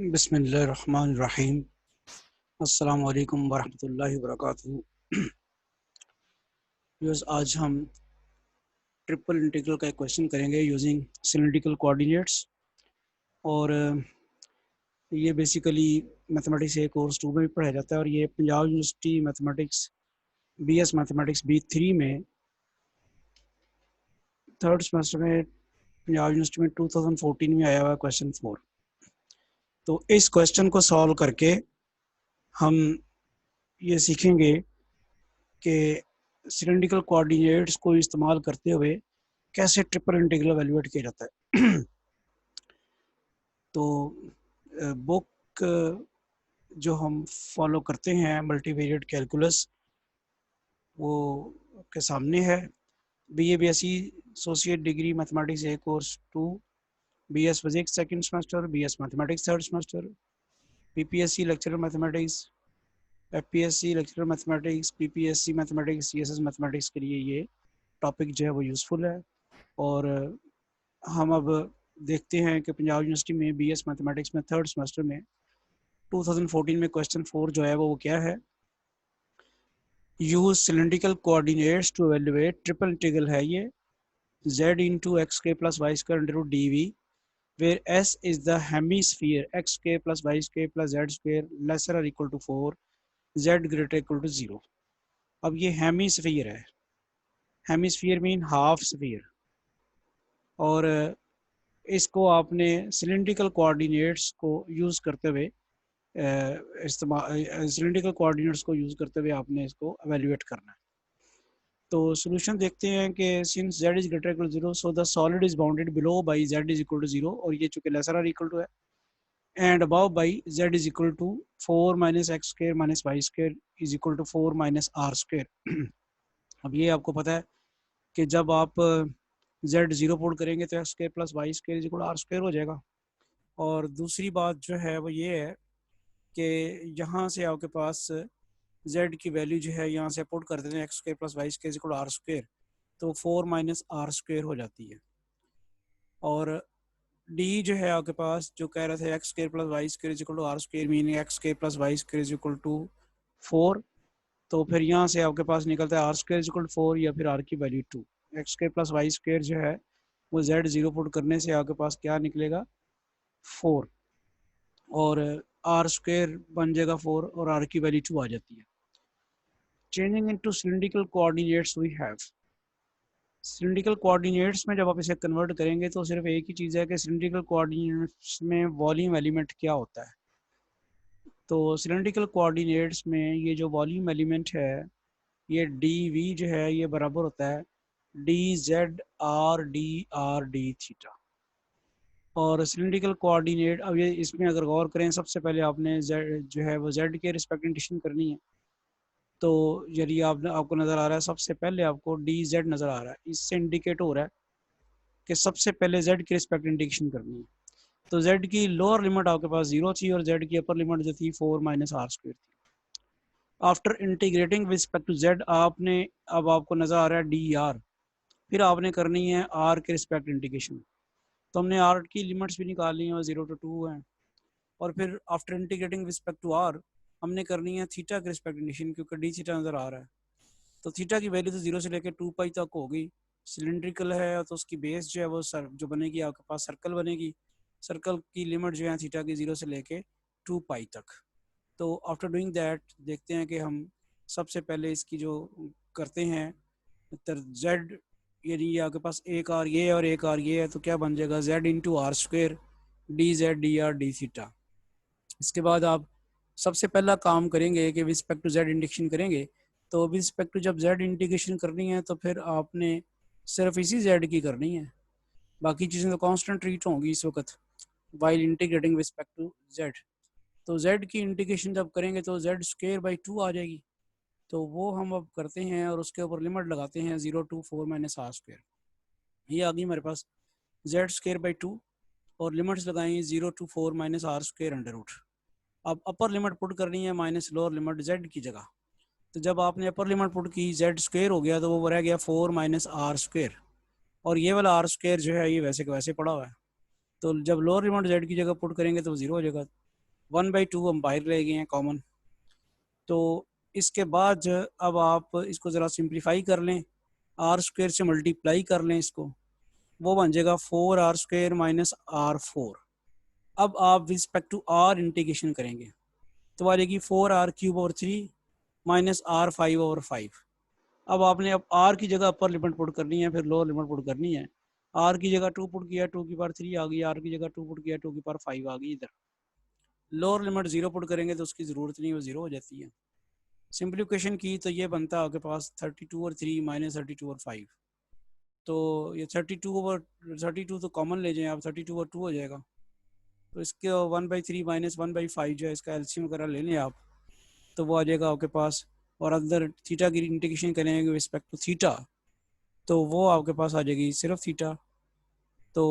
बिस्मिल्लाहिर्रहमानिर्रहीम। अस्सलाम वालेकुम वरहमतुल्लाहि वबरकातुहू। आज हम ट्रिपल इंटीग्रल का एक क्वेश्चन करेंगे यूजिंग सिलिंड्रिकल कोऑर्डिनेट्स। और ये बेसिकली मैथमेटिक्स एक कोर्स 2 में भी पढ़ाया जाता है, और ये Punjab university mathematics BS mathematics B3 में थर्ड सेमेस्टर में पंजाब यूनिवर्सिटी में 2014 में आया हुआ क्वेश्चन 4। तो इस क्वेश्चन को सॉल्व करके हम ये सीखेंगे कि सिलिंड्रिकल कोऑर्डिनेट्स को इस्तेमाल करते हुए कैसे ट्रिपल इंटीग्रल एवेल्यूएट किया जाता है। तो बुक जो हम फॉलो करते हैं मल्टीवेरिएट कैलकुलस, वो के सामने है। BA BSc associate degree mathematics A course 2, BS physics second semester, BS mathematics third semester, PPSC lecturer mathematics, FPSC lecturer mathematics, PPSC mathematics, CSS mathematics के लिए ये टॉपिक जो है वो यूज़फुल है। और हम अब देखते हैं कि पंजाब यूनिवर्सिटी में BS मैथमेटिक्स में थर्ड सेमेस्टर में 2014 में क्वेश्चन 4 जो है वो क्या है। Use cylindrical coordinates to evaluate triple integral है ये z इंटू एक्स के plus Y square under root D where S is the hemisphere xk plus yk plus z square lesser or equal to 4, z greater equal to 0। अब ये hemisphere है, hemisphere mean half sphere, और इसको आपने cylindrical coordinates को use करते हुए cylindrical coordinates को यूज़ करते हुए आपने इसको एवेल्युएट करना है। तो सॉल्यूशन देखते हैं कि since z is greater equal to 0 so the solid is bounded below by z is equal to 0, और ये चूंकि लेसर आर इक्वल टू है, and above by z is equal to 4 minus X square minus Y square is equal to 4 minus are square. अब ये आपको पता है कि जब आप z 0 पुट करेंगे तो X square plus Y square is equal to are square हो जाएगा। और दूसरी बात जो है वो ये है कि यहाँ से आपके पास z की वैल्यू जो है यहाँ से पुट कर देते हैं X square plus Y square is equal to are square, तो 4 माइनस आर स्क्वायर हो जाती है। और d जो है आपके पास जो कह रहे थे x square plus Y square is equal to are square, meaning x square plus Y square is equal to 4, तो फिर यहाँ से आपके पास निकलता है r square is equal to 4 या फिर आर की value 2। X square plus Y square जो है वो z 0 पुट करने से आपके पास क्या निकलेगा 4, और आर स्क्वायर बन जाएगा 4 और आर की वैल्यू 2 आ जाती है। Changing into cylindrical coordinates we have, cylindrical coordinates में जब आप इसे कन्वर्ट करेंगे तो सिर्फ एक ही चीज़ है कि सिलिंड्रिकल कोऑर्डिनेट्स में वॉल्यूम एलिमेंट क्या होता है। तो सिलिंड्रिकल कोऑर्डिनेट्स में ये जो वॉल्यूम एलिमेंट है ये dv जो है ये बराबर होता है dz/r/d(r)d(थीटा। और सिलिंड्रिकल कोऑर्डिनेट, अब ये इसमें अगर गौर करें, सबसे पहले आपने z जो है वो z के रिस्पेक्ट इंटीग्रेशन करनी है। तो यदि आपको नज़र आ रहा है सबसे पहले आपको dz नज़र आ रहा है, इससे इंडिकेट हो रहा है कि सबसे पहले z की रिस्पेक्ट इंटीग्रेशन करनी है। तो z की लोअर लिमिट आपके पास 0 थी और z की अपर लिमिट जो थी 4 माइनस आर स्क्वायर थी। After integrating with respect to z आपने, अब आपको नज़र आ रहा है dr, फिर आपने करनी है r के रिस्पेक्ट इंटीग्रेशन। तो हमने r की लिमिट्स भी निकाल ली हैं और 0 to 2 हैं, और फिर after integrating with respect to r हमने करनी है थीटा के रिस्पेक्ट इंटीग्रेशन, क्योंकि डी थीटा नज़र आ रहा है। तो थीटा की वैल्यू तो 0 से लेकर 2 पाई तक होगी। सिलिंड्रिकल है तो उसकी बेस जो है वो जो बनेगी आपके पास सर्कल बनेगी। सर्कल की लिमिट जो है थीटा की 0 से लेके 2 पाई तक। तो आफ्टर डूइंग दैट देखते हैं कि हम सबसे पहले इसकी जो करते हैं z, यानी आपके पास एक आर ये और एक आर ये है, तो क्या बन जाएगा z into r square d z d r d theta. इसके बाद आप सबसे पहला काम करेंगे कि विस्पेक्ट टू z इंटीग्रेशन करेंगे। तो विस्पेक्ट टू जब z इंटीग्रेशन करनी है तो फिर आपने सिर्फ इसी z की करनी है, बाकी चीज़ें तो कांस्टेंट ट्रीट होंगी इस वक्त वाइल इंटीग्रेटिंग विस्पेक्ट टू z। तो z की इंटीग्रेशन जब करेंगे तो z स्क्वायर बाई 2 आ जाएगी। तो वो हम अब करते हैं और उसके ऊपर लिमिट लगाते हैं 0 to 4 माइनस आर स्क्वायर। ये आ गई हमारे पास z स्क्वायर बाई 2 और लिमिट्स लगाएंगे 0 to 4 minus are square under root. अब अपर लिमिट पुट करनी है माइनस लोअर लिमिट z की जगह। तो जब आपने अपर लिमिट पुट की z स्क्वायर हो गया तो वो रह गया 4 माइनस आर स्क्वायर, और ये वाला आर स्क्वायर जो है ये वैसे के वैसे पड़ा हुआ है। तो जब लोअर लिमिट z की जगह पुट करेंगे तो 0 हो जाएगा। 1/2 हम बाहर ले गए हैं कॉमन। तो इसके बाद अब आप इसको ज़रा सिंप्लीफाई कर लें, आर स्क्वेयर से मल्टीप्लाई कर लें इसको, वो बन जाएगा 4r स्क्वेयर माइनस r4। अब आप with respect to r integration करेंगे तो आ जाएगी 4r³ माइनस r5/5। अब आपने अब आर की जगह अपर लिमिट पुट करनी है, फिर लोअर लिमिट पुट करनी है। आर की जगह 2 पुट किया, 2 की पावर 3 आ गई, आर की जगह 2 पुट किया, 2 की पावर 5 आ गई। इधर लोअर लिमिट 0 पुट करेंगे तो उसकी ज़रूरत नहीं, वो 0 हो जाती है। सिंप्लीफिकेशन की तो ये बनता है आपके पास 32 और 3 माइनस 32 और 5। तो ये 32 तो कॉमन ले जाएं आप, 32 और 2 हो जाएगा। तो इसके 1/3 माइनस 1/5 जो है इसका एलसीएम वगैरह ले लें आप, तो वो आ जाएगा आपके पास। और अंदर थीटा की इंटीग्रेशन करेंगे रिस्पेक्ट टू थीटा, तो वो आपके पास आ जाएगी सिर्फ थीटा। तो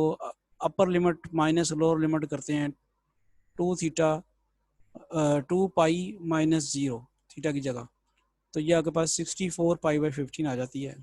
upper limit minus lower limit करते हैं 2 थीटा 2 पाई माइनस 0 थीटा की जगह, तो ये आपके पास 64 पाई/15 आ जाती है।